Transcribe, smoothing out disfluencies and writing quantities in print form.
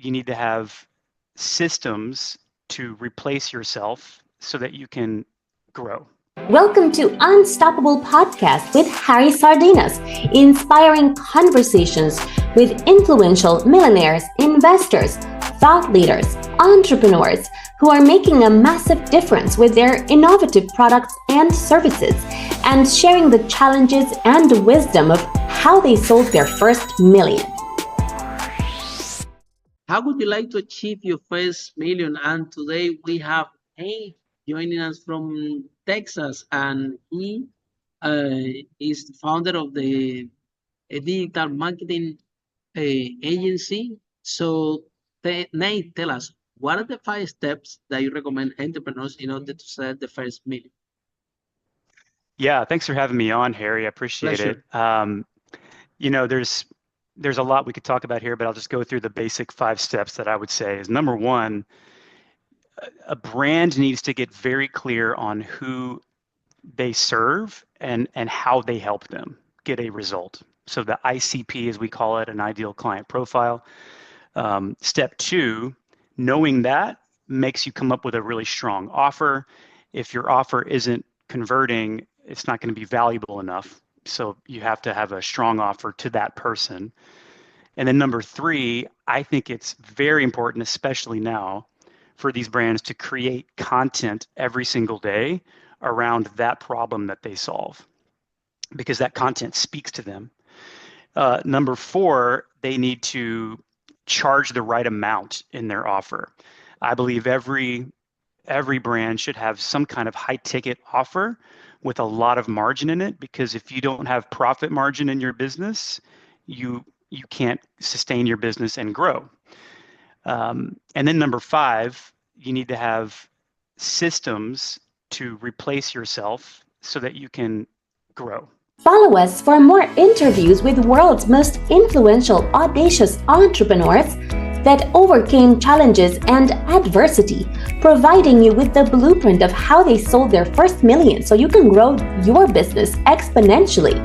you need to have systems to replace yourself so that you can grow. Welcome to Unstoppable Podcast with SArdinas, inspiring conversations with influential millionaires, investors, thought leaders, entrepreneurs who are making a massive difference with their innovative products and services, and sharing the challenges and wisdom of how they sold their first million. How would you like to achieve your first million? And today we have Nate joining us from Texas, and he is the founder of the digital marketing agency. So, Nate, tell us, what are the 5 steps that you recommend entrepreneurs in order to set the first million? Yeah, thanks for having me on, Harry. I appreciate Pleasure. it. There's a lot we could talk about here, but I'll just go through the basic 5 steps that I would say is number 1, a brand needs to get very clear on who they serve and how they help them get a result. So the ICP, as we call it, an ideal client profile. Step 2, knowing that makes you come up with a really strong offer. If your offer isn't converting, it's not going to be valuable enough. So you have to have a strong offer to that person. And then number 3, I think it's very important, especially now, for these brands to create content every single day around that problem that they solve, because that content speaks to them. Number 4, they need to charge the right amount in their offer. I believe every brand should have some kind of high ticket offer with a lot of margin in it, because if you don't have profit margin in your business, you can't sustain your business and grow. And then number 5, you need to have systems to replace yourself so that you can grow. Follow us for more interviews with world's most influential, audacious entrepreneurs that overcame challenges and adversity, providing you with the blueprint of how they sold their first million so you can grow your business exponentially.